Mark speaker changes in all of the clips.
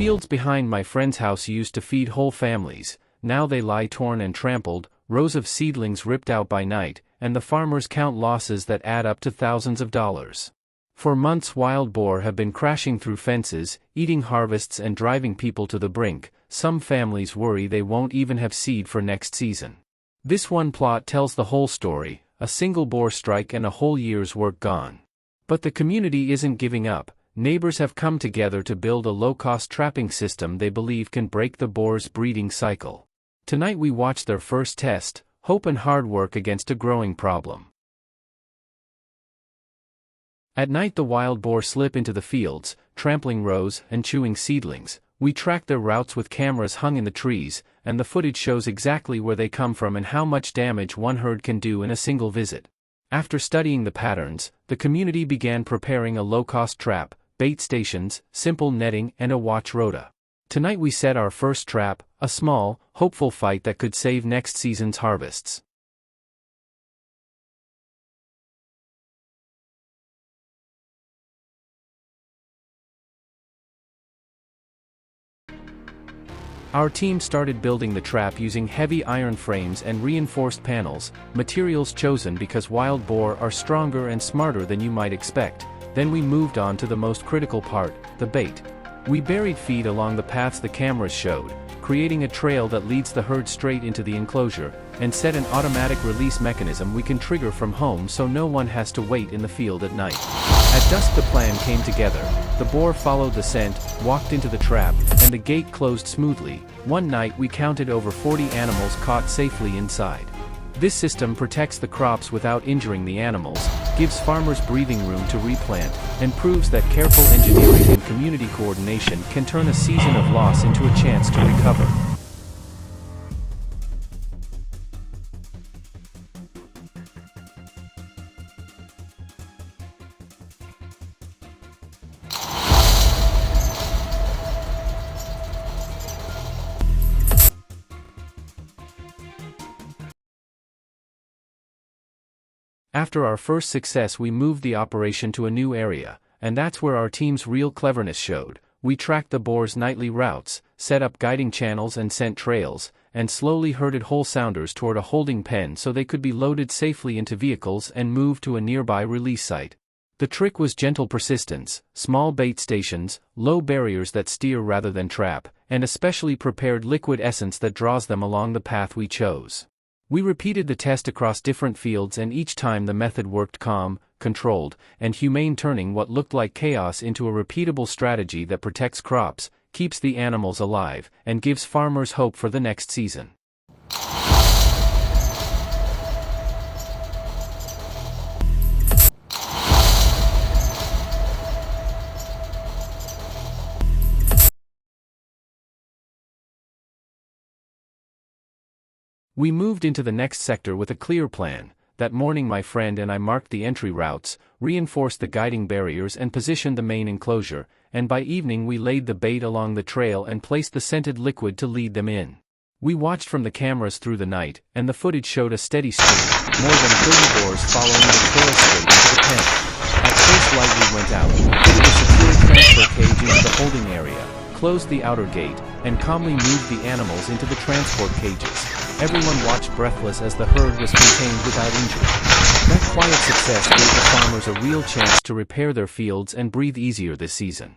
Speaker 1: fields behind my friend's house used to feed whole families. Now they lie torn and trampled, rows of seedlings ripped out by night, and the farmers count losses that add up to thousands of dollars. For months wild boar have been crashing through fences, eating harvests and driving people to the brink. Some families worry they won't even have seed for next season. This one plot tells the whole story: a single boar strike and a whole year's work gone. But the community isn't giving up. Neighbors have come together to build a low-cost trapping system they believe can break the boar's breeding cycle. Tonight we watch their first test: hope and hard work against a growing problem. At night the wild boar slip into the fields, trampling rows and chewing seedlings. We track their routes with cameras hung in the trees, and the footage shows exactly where they come from and how much damage one herd can do in a single visit. After studying the patterns, the community began preparing a low-cost trap, bait stations, simple netting, and a watch rota. Tonight we set our first trap, a small, hopeful fight that could save next season's harvests. Our team started building the trap using heavy iron frames and reinforced panels, materials chosen because wild boar are stronger and smarter than you might expect. Then we moved on to the most critical part, the bait. We buried feed along the paths the cameras showed, creating a trail that leads the herd straight into the enclosure, and set an automatic release mechanism we can trigger from home so no one has to wait in the field at night. At dusk the plan came together. The boar followed the scent, walked into the trap, and the gate closed smoothly. One night we counted over 40 animals caught safely inside. This system protects the crops without injuring the animals, gives farmers breathing room to replant, and proves that careful engineering and community coordination can turn a season of loss into a chance to recover. After our first success we moved the operation to a new area, and that's where our team's real cleverness showed. We tracked the boar's nightly routes, set up guiding channels and scent trails, and slowly herded whole sounders toward a holding pen so they could be loaded safely into vehicles and moved to a nearby release site. The trick was gentle persistence, small bait stations, low barriers that steer rather than trap, and a specially prepared liquid essence that draws them along the path we chose. We repeated the test across different fields, and each time the method worked: calm, controlled, and humane, turning what looked like chaos into a repeatable strategy that protects crops, keeps the animals alive, and gives farmers hope for the next season. We moved into the next sector with a clear plan. That morning my friend and I marked the entry routes, reinforced the guiding barriers and positioned the main enclosure, and by evening we laid the bait along the trail and placed the scented liquid to lead them in. We watched from the cameras through the night, and the footage showed a steady stream, more than 30 boars following the trail straight into the pen. At first light we went out, put the secure transfer cage into the holding area, closed the outer gate, and calmly moved the animals into the transport cages. Everyone watched breathless as the herd was contained without injury. That quiet success gave the farmers a real chance to repair their fields and breathe easier this season.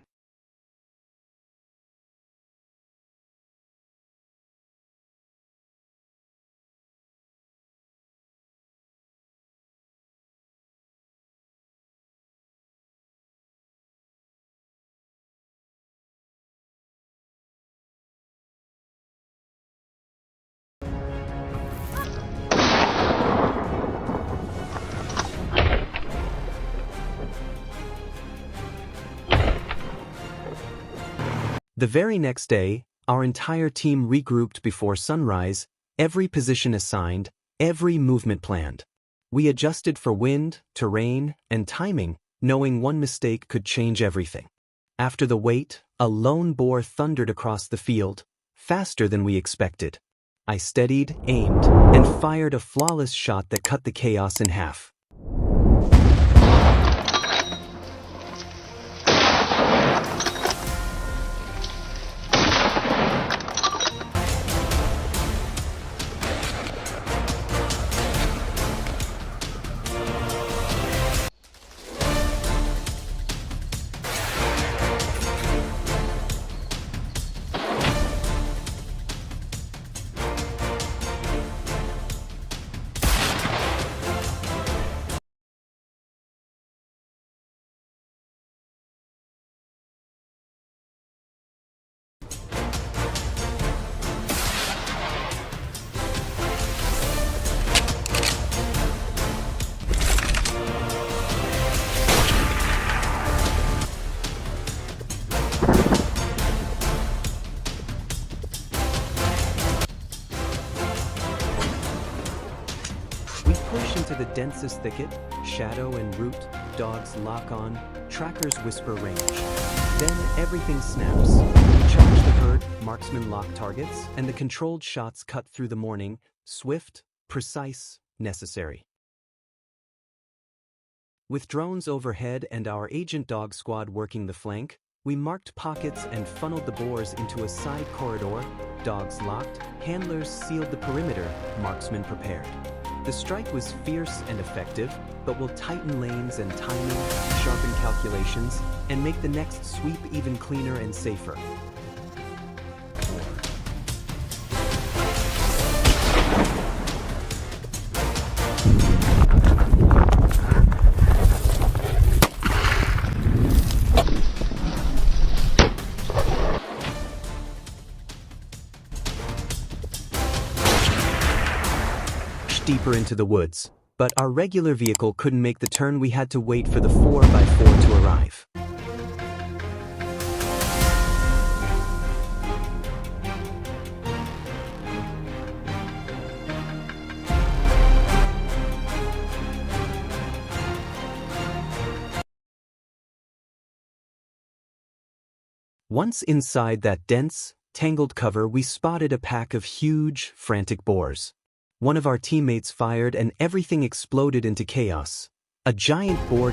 Speaker 2: The very next day, our entire team regrouped before sunrise, every position assigned, every movement planned. We adjusted for wind, terrain, and timing, knowing one mistake could change everything. After the wait, a lone boar thundered across the field, faster than we expected. I steadied, aimed, and fired a flawless shot that cut the chaos in half. into the densest thicket, shadow and root, dogs lock on, trackers whisper range. Then everything snaps. We charge the herd, marksmen lock targets, and the controlled shots cut through the morning, swift, precise, necessary. With drones overhead and our agent dog squad working the flank, we marked pockets and funneled the boars into a side corridor, dogs locked, handlers sealed the perimeter, marksmen prepared. The strike was fierce and effective, but we'll tighten lanes and timing, sharpen calculations, and make the next sweep even cleaner and safer. Deeper into the woods, but our regular vehicle couldn't make the turn. We had to wait for the 4x4 to arrive. Once inside that dense, tangled cover, we spotted a pack of huge, frantic boars. One of our teammates fired and everything exploded into chaos. A giant boar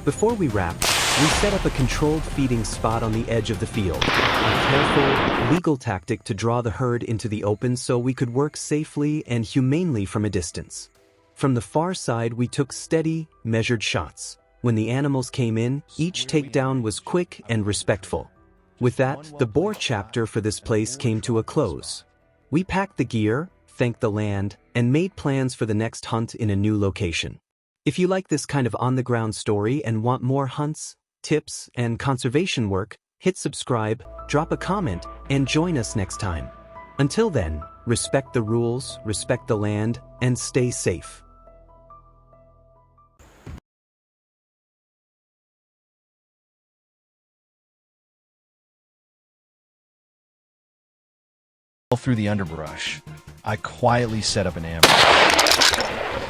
Speaker 2: Before we wrapped, we set up a controlled feeding spot on the edge of the field. A careful, legal tactic to draw the herd into the open so we could work safely and humanely from a distance. From the far side, we took steady, measured shots. When the animals came in, each takedown was quick and respectful. With that, the boar chapter for this place came to a close. We packed the gear, thanked the land, and made plans for the next hunt in a new location. If you like this kind of on-the-ground story and want more hunts, tips, and conservation work, hit subscribe, drop a comment, and join us next time. Until then, respect the rules, respect the land, and stay safe.
Speaker 3: Through the underbrush, I quietly set up an ambush.